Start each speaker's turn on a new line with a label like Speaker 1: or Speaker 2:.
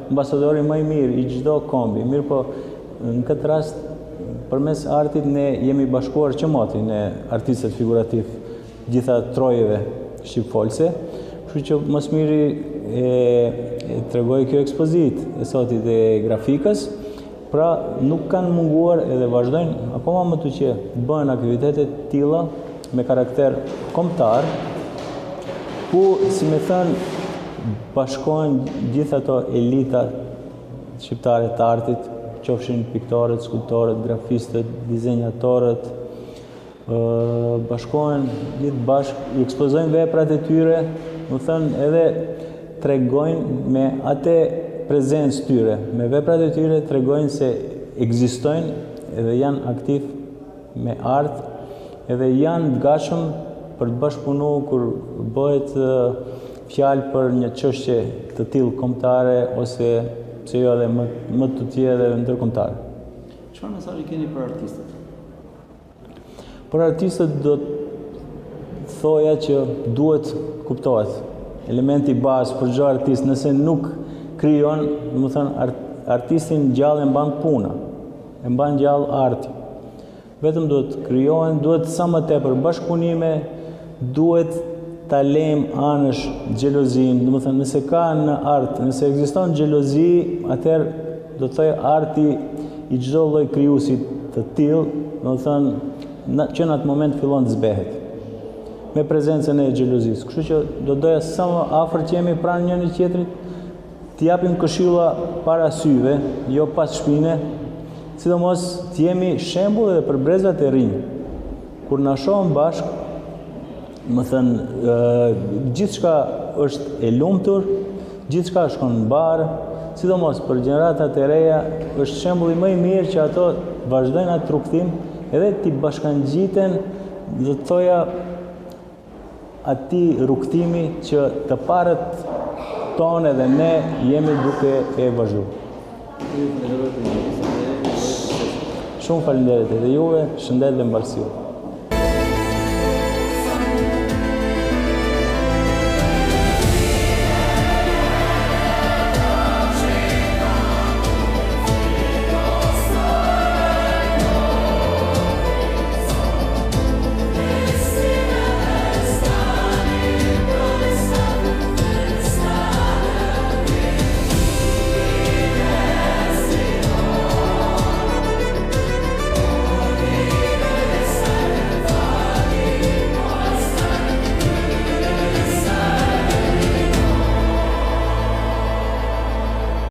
Speaker 1: ambasadori më i mirë i çdo kombi. Mirë po, në këtë rast, përmes artit ne jemi bashkuar që moti në artistët figurativ gjitha trojeve shqipfolse, kështu që mos miri e tregoj kjo ekspozit e sotit e grafikës, pra nuk kanë munguar edhe vazhdojnë akoma më të që bëhen aktivitetet tilla me karakter kombëtar, ku, si me thënë, bashkohen gjithë ato elita shqiptare të artit, qofshin piktorët, skulptorët, grafistët, dizenjatorët, bashkohen gjithë bashkë, i ekspozojnë veprat e tyre, më thënë edhe tregojnë me atë prezencë tyre, me veprat e tyre tregojnë se ekzistojnë edhe janë aktiv me art, edhe janë të gatshëm për të bashkëpunuar kur bëhet fjalë për një çështje të tillë kombëtare ose pse jo edhe më të tjera dhe ndërkombëtare.
Speaker 2: Çfarë mesazhi keni për artistët?
Speaker 1: Për artistët do të thoja që duhet kuptohet elementi bazë për çdo artist, nëse nuk krijon, do të thënë artistin gjallë e mban puna, e mban gjallë arti. Vetëm duhet krijohen, duhet sa më tepër bashkëpunime, duhet ta lejmë anësh xhelozin, do të thënë nëse ka në art, nëse ekziston xhelozi, atëherë do të thojë arti i çdo lloj krijuesi të tillë, do të thënë që në atë moment fillon të zbehet me prezencën e xhelozisë. Kështu që do doja sa më afër që jemi pranë njëri tjetrit, të japim këshilla para syve, jo pas shpine, sidomos të jemi shembull edhe për brezat e rinj. Kur na shohim bashkë, më thënë, gjithçka është e lumtur, gjithçka shkon në barë, sidomos për gjeneratat e reja, është shembulli më i mirë që ato vazhdojnë atë rrugtim edhe t'i bashkangjiten, do të thoja, atij rrugtimi që të parët tonë edhe ne jemi duke e vazhduar. Shumë faleminderit edhe juve, shëndet dhe mbarësi.